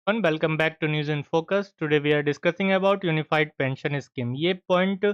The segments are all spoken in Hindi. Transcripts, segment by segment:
Welcome back to News in Focus. Today we are discussing about Unified Pension Scheme. ये पॉइंट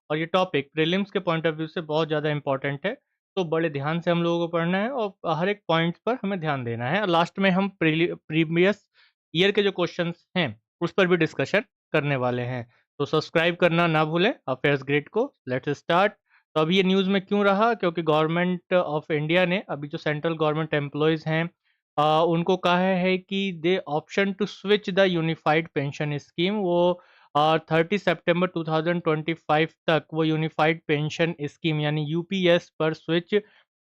और ये टॉपिक प्रीलिम्स के पॉइंट ऑफ व्यू से बहुत ज़्यादा इंपॉर्टेंट है, तो बड़े ध्यान से हम लोगों को पढ़ना है और हर एक पॉइंट पर हमें ध्यान देना है। और लास्ट में हम प्रीवियस ईयर के जो क्वेश्चंस हैं उस पर भी डिस्कशन करने वाले हैं। तो सब्सक्राइब करना ना भूलें अफेयर्स ग्रेड को। Let's start. तो अभी ये न्यूज़ में क्यों रहा, क्योंकि गवर्नमेंट ऑफ इंडिया ने अभी जो सेंट्रल गवर्नमेंट एम्प्लॉयज़ हैं उनको कहा है कि they option to switch the unified pension scheme. वो 30 सितंबर 2025 तक वो यूनिफाइड पेंशन स्कीम यानी यूपीएस पर स्विच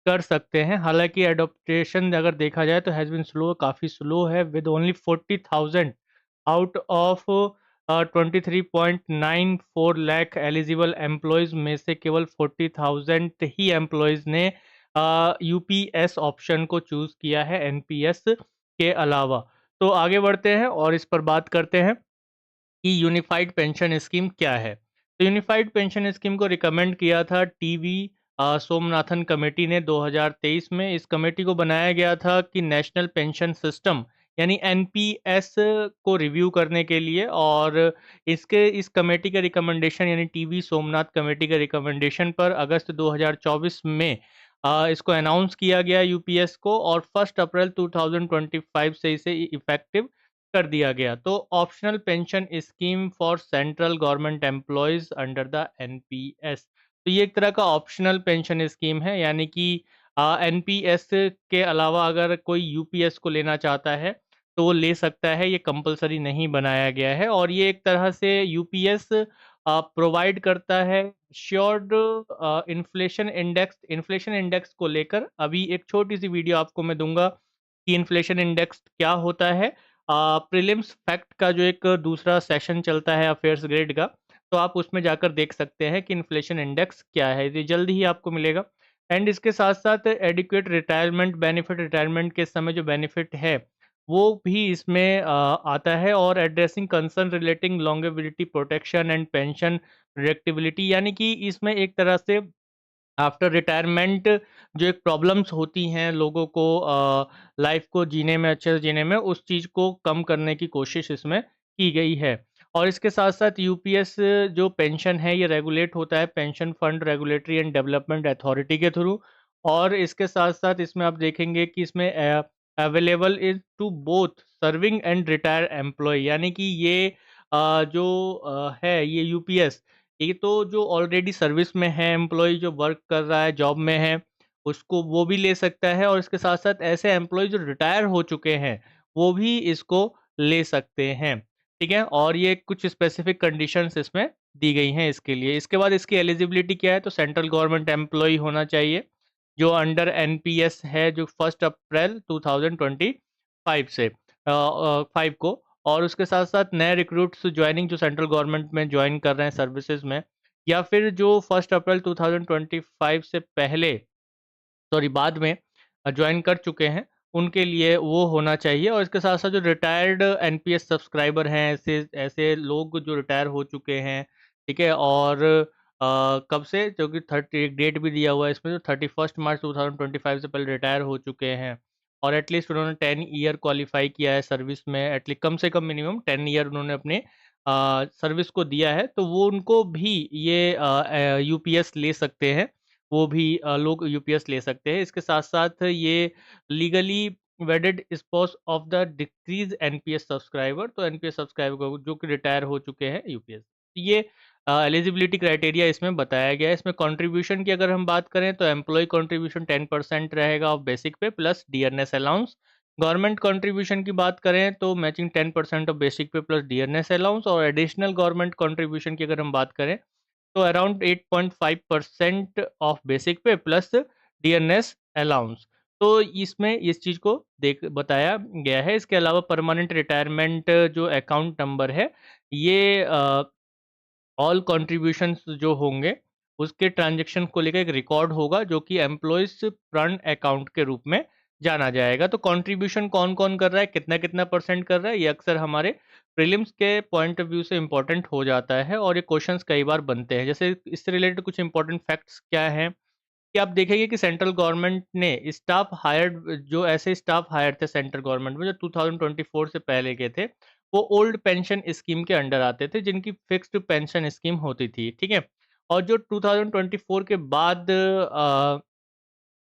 कर सकते हैं। हालांकि एडॉप्टेशन अगर देखा जाए तो हैज़ बीन स्लो, काफ़ी स्लो है, with only 40,000 out of 23.94 lakh eligible employees में से केवल 40,000 ही एम्प्लॉयज़ ने यूपीएस ऑप्शन को चूज़ किया है एनपीएस के अलावा। तो आगे बढ़ते हैं और इस पर बात करते हैं कि यूनिफाइड पेंशन स्कीम क्या है। तो यूनिफाइड पेंशन स्कीम को रिकमेंड किया था टीवी सोमनाथन कमेटी ने 2023 में। इस कमेटी को बनाया गया था कि नेशनल पेंशन सिस्टम यानी एनपीएस को रिव्यू करने के लिए, और इस कमेटी का रिकमेंडेशन यानी टीवी सोमनाथ कमेटी के रिकमेंडेशन पर अगस्त 2024 में इसको अनाउंस किया गया यूपीएस को, और 1 अप्रैल 2025 से इसे इफेक्टिव कर दिया गया। तो optional pension scheme for central government employees under the NPS. तो ये एक तरह का ऑप्शनल पेंशन स्कीम है, यानी कि एनपीएस के अलावा अगर कोई यूपीएस को लेना चाहता है तो वो ले सकता है, ये कंपलसरी नहीं बनाया गया है। और ये एक तरह से यूपीएस प्रोवाइड करता है श्योर्ड इन्फ्लेशन इंडेक्स को लेकर। अभी एक छोटी सी वीडियो आपको मैं दूंगा कि इन्फ्लेशन इंडेक्स क्या होता है। प्रीलिम्स फैक्ट का जो एक दूसरा सेशन चलता है अफेयर्स ग्रेड का, तो आप उसमें जाकर देख सकते हैं कि इन्फ्लेशन इंडेक्स क्या है, ये जल्दी ही आपको मिलेगा। एंड इसके साथ साथ एडिक्वेट रिटायरमेंट बेनिफिट, रिटायरमेंट के समय जो बेनिफिट है वो भी इसमें आता है। और addressing concern relating longevity protection and pension predictability, यानी कि इसमें एक तरह से आफ्टर रिटायरमेंट जो एक प्रॉब्लम्स होती हैं लोगों को लाइफ को जीने में, अच्छे से जीने में, उस चीज़ को कम करने की कोशिश इसमें की गई है। और इसके साथ साथ यूपीएस जो पेंशन है ये रेगुलेट होता है pension fund regulatory and development authority के थ्रू। और इसके साथ साथ इसमें आप देखेंगे कि इसमें available is to both serving and retire employ, यानी कि ये जो है ये यूपीएस, ये तो जो ऑलरेडी सर्विस में है एम्प्लॉय, जो वर्क कर रहा है, जॉब में है, उसको वो भी ले सकता है। और इसके साथ-साथ ऐसे एम्प्लॉय जो रिटायर हो चुके हैं, वो भी इसको ले सकते हैं। ठीक है? और ये कुछ स्पेसिफिक कंडीशंस इसमें दी गई हैं इसके लिए। इसके बाद इसकी एलिजिबिलिटी क्या है, तो सेंट्रल गवर्नमेंट एम्प्लॉयी होना चाहिए, जो अंडर एनपीएस है, जो 1 अप्रैल 2025 से 5 को। और उसके साथ-साथ नए रिक्रूट्स जॉइनिंग जो सेंट्रल गवर्नमेंट में जॉइन कर रहे हैं सर्विसेज़ में, या फिर जो 1 अप्रैल 2025 से पहले, सॉरी बाद में जॉइन कर चुके हैं, उनके लिए वो होना चाहिए। और इसके साथ-साथ जो रिटायर्ड एनपीएस सब्सक्राइबर हैं, ऐसे ऐसे लोग जो रिटायर हो चुके हैं, ठीक है? और कब से, जो कि 30 एक डेट भी दिया हुआ है इसमें, जो 31 मार्च 2025 से पहले रिटायर हो चुके हैं, और एटलीस्ट उन्होंने 10 ईयर क्वालिफ़ाई किया है सर्विस में, एटलीस्ट कम से कम मिनिमम 10 ईयर उन्होंने अपने सर्विस को दिया है, तो वो उनको भी ये यूपीएस ले सकते हैं। वो भी लोग यूपीएस ले सकते हैं। इसके साथ-साथ ये legally वेडेड spouse of the decrease NPS subscriber, तो एनपीएस सब्सक्राइबर को जो कि रिटायर हो चुके हैं यूपीएस। ये एलिजिबिलिटी क्राइटेरिया इसमें बताया गया है। इसमें कंट्रीब्यूशन की अगर हम बात करें तो एम्प्लॉयी कंट्रीब्यूशन 10% रहेगा ऑफ बेसिक पे plus dearness allowance. Government contribution की बात करें तो मैचिंग 10% ऑफ बेसिक पे प्लस डियरनेस अलाउंस। और एडिशनल गवर्नमेंट कंट्रीब्यूशन की अगर हम बात करें तो अराउंड 8.5% ऑफ बेसिक पे प्लस डियरनेस अलाउंस। तो इसमें इस चीज़ को देख बताया गया है। इसके अलावा परमानेंट रिटायरमेंट जो अकाउंट नंबर है, ये ऑल कंट्रीब्यूशंस जो होंगे उसके ट्रांजैक्शन को लेकर एक रिकॉर्ड होगा, जो कि एम्प्लॉइज फंड अकाउंट के रूप में जाना जाएगा। तो कंट्रीब्यूशन कौन-कौन कर रहा है, कितना-कितना परसेंट कर रहा है, ये अक्सर हमारे प्रीलिम्स के पॉइंट ऑफ व्यू से इम्पोर्टेंट हो जाता है, और ये क्वेश्चंस कई बार बनते हैं। जैसे इससे रिलेटेड कुछ इंपॉर्टेंट फैक्ट्स क्या हैं, कि आप देखेंगे कि सेंट्रल गवर्नमेंट ने स्टाफ हायर्ड, जो ऐसे स्टाफ हायर थे सेंट्रल गवर्नमेंट में जो 2024 से पहले के थे, वो ओल्ड पेंशन स्कीम के अंडर आते थे, जिनकी फिक्स्ड पेंशन स्कीम होती थी, ठीक है? और जो 2024 के बाद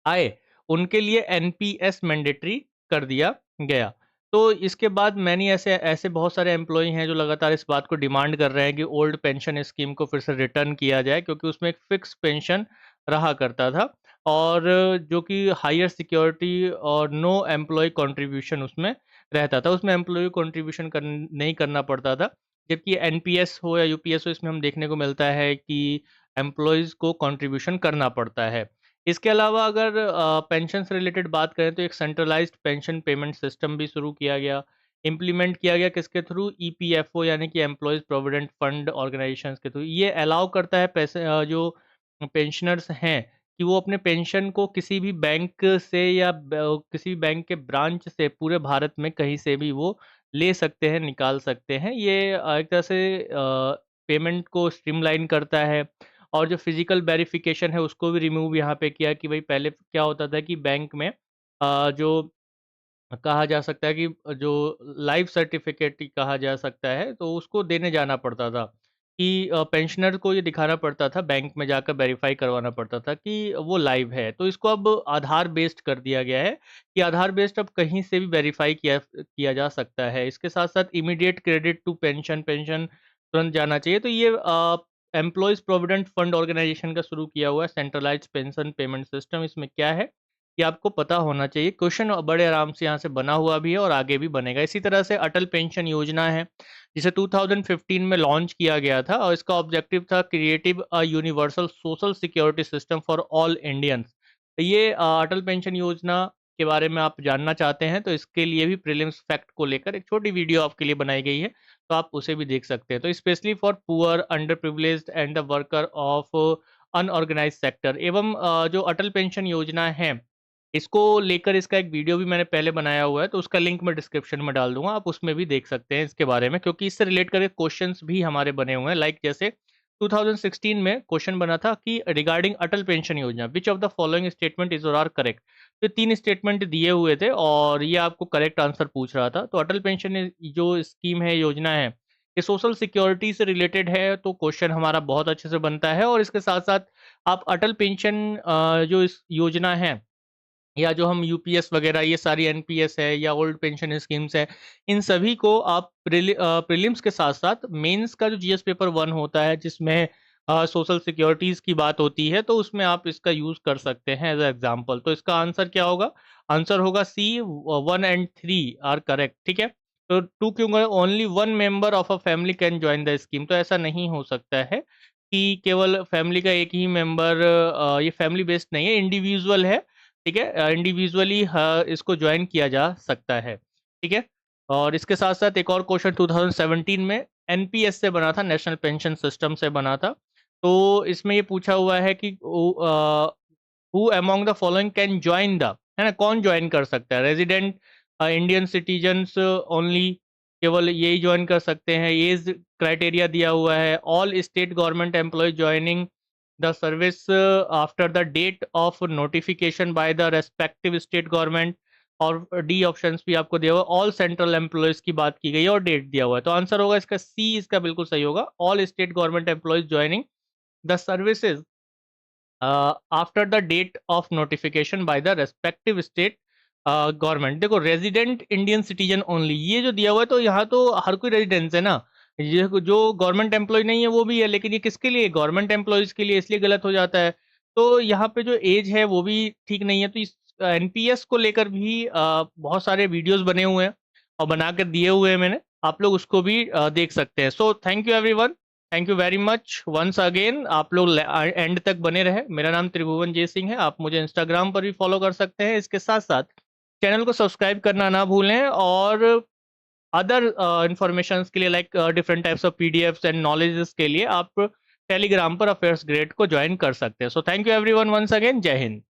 आए, उनके लिए एनपीएस मैंडेटरी कर दिया गया। तो इसके बाद मैंने ऐसे ऐसे बहुत सारे एम्प्लॉयी हैं जो लगातार इस बात को डिमांड कर रहे हैं कि ओल्ड पेंशन स्कीम को फिर से रिटर्न किया जाए, क्योंकि उसमें एक फिक्स पेंशन रहा करता था और जो कि हायर सिक्योरिटी और नो एम्प्लॉय कंट्रीब्यूशन उसमें रहता था। उसमें एम्प्लॉय कंट्रीब्यूशन नहीं करना पड़ता था, जबकि एनपीएस हो या यूपीएस हो, इसमें हम देखने को मिलता है कि एम्प्लॉयज़ को कंट्रीब्यूशन करना पड़ता है। इसके अलावा अगर पेंशन से रिलेटेड बात करें तो एक सेंट्रलाइज्ड पेंशन पेमेंट सिस्टम भी शुरू किया गया, इम्प्लीमेंट किया गया किसके थ्रू? ईपीएफओ यानी कि एम्प्लॉयज़ प्रोविडेंट फंड ऑर्गेनाइजेशंस के थ्रू। ये अलाउ करता है पैसे जो पेंशनर्स हैं कि वो अपने पेंशन को किसी भी बैंक से या किसी भी बैंक के ब्रांच से पूरे भारत में कहीं से भी वो ले सकते हैं, निकाल सकते हैं। ये एक तरह से पेमेंट को स्ट्रीमलाइन करता है और जो फिजिकल वेरिफिकेशन है उसको भी रिमूव यहाँ पे किया कि भाई पहले क्या होता था कि बैंक में जो कहा जा सकता है कि जो लाइफ सर्टिफिकेट ही कहा जा सकता है, तो उसको देने जाना पड़ता था कि पेंशनर को ये दिखाना पड़ता था, बैंक में जाकर वेरीफाई करवाना पड़ता था कि वो लाइव है। तो इसको अब आधार बेस्ड कर दिया गया है कि आधार बेस्ड अब कहीं से भी वेरीफाई किया किया जा सकता है। इसके साथ-साथ immediate credit to pension, pension तुरंत जाना चाहिए। तो ये एम्प्लॉइज़ प्रोविडेंट फंड ऑर्गेनाइजेशन का शुरू किया हुआ है सेंट्रलाइज्ड पेंशन पेमेंट सिस्टम। इसमें क्या है ये आपको पता होना चाहिए। क्वेश्चन बड़े आराम से यहाँ से बना हुआ भी है और आगे भी बनेगा। इसी तरह से अटल पेंशन योजना है, जिसे 2015 में लॉन्च किया गया था और इसका ऑब्जेक्टिव था creative a universal social security system for all Indians. ये अटल पेंशन योजना के बारे में आप जानना चाहते हैं तो इसके लिए भी प्रीलिम्स फैक्ट को लेकर एक छोटी वीडियो आपके लिए बनाई गई है, तो आप उसे भी देख सकते हैं। तो specially for poor, under privileged and the worker of unorganised sector एवं जो अटल पेंशन योजना है, इसको लेकर इसका एक वीडियो भी मैंने पहले बनाया हुआ है, तो उसका लिंक मैं डिस्क्रिप्शन में डाल दूँगा, आप उसमें भी देख सकते हैं इसके बारे में, क्योंकि इससे रिलेट करके क्वेश्चन्स भी हमारे बने हुए हैं। लाइक जैसे 2016 में क्वेश्चन बना था कि रिगार्डिंग अटल पेंशन योजना, which of the following statement is और आर करेक्ट? तो 3 स्टेटमेंट दिए हुए थे और ये आपको करेक्ट आंसर पूछ रहा था। तो अटल पेंशन जो स्कीम है, योजना है, ये सोशल सिक्योरिटी से रिलेटेड है, तो क्वेश्चन हमारा बहुत अच्छे से बनता है और इसके साथ-साथ आप अटल पेंशन जो इस योजना है या जो हम यूपीएस वगैरह ये सारी एनपीएस है या ओल्ड पेंशन स्कीम्स है, इन सभी को आप प्रीलिम्स के साथ-साथ मेंस का जो जीएस पेपर 1 होता है जिसमें सोशल सिक्योरिटीज़ की बात होती है, तो उसमें आप इसका यूज़ कर सकते हैं एज़ अ एग्ज़ाम्पल। तो इसका आंसर क्या होगा? आंसर होगा सी 1 एंड 3 आर करेक्ट, ठीक है? तो 2 क्यों गए? Only 1 member of a family can join the scheme, तो ऐसा नहीं हो सकता है कि केवल फैमिली का एक ही मेंबर ये फैमिली बेस्ड नहीं है, इंडिविजुअल है, ठीक है? इंडिविजुअली इसको जॉइन किया जा सकता है, ठीक है? और इसके साथ-साथ एक और क्वेश्चन 2017 में एनपीएस से बना था, नेशनल पेंशन सिस्टम से बना था। तो इसमें ये पूछा हुआ है कि who among the following can join the, है ना? कौन जॉइन कर सकता है? रेज़िडेंट इंडियन सिटीज़न्स ओनली, केवल यही जॉइन कर सकते हैं। ऐज क्राइटेरिया दिया हुआ है। All state government employee joining the service after the date of notification by the respective state government, और डी ऑप्शंस भी आपको दिया हुआ है। ऑल सेंट्रल एम्प्लॉयज की बात की गई है और डेट दिया हुआ है, तो आंसर होगा इसका सी, इसका बिल्कुल सही होगा। All state government employees joining the services after the date of notification by the respective state government. देखो रेजिडेंट इंडियन सिटीजन ओनली ये जो दिया हुआ है, तो यहाँ तो हर कोई रेजिडेंस है ना, ये जो गवर्नमेंट एम्प्लॉय नहीं है वो भी है, लेकिन ये किसके लिए? गवर्नमेंट एम्प्लॉयज के लिए, इसलिए गलत हो जाता है। तो यहाँ पे जो एज है वो भी ठीक नहीं है। तो इस एनपीएस को लेकर भी बहुत सारे वीडियोस बने हुए हैं और बना कर दिए हुए हैं मैंने, आप लोग उसको भी देख सकते हैं। So thank you everyone, thank you very much once again. आप लोग एंड तक बने रहे। मेरा नाम त्रिभुवन जय सिंह है, आप मुझे इंस्टाग्राम पर भी फॉलो कर सकते हैं। इसके साथ साथ चैनल को सब्सक्राइब करना ना भूलें और अदर इन्फॉर्मेशंस के लिए like different types of PDFs and knowledges के लिए आप टेलीग्राम पर अफेयर्स ग्रेड को ज्वाइन कर सकते हैं। So thank you everyone once again, जय हिंद।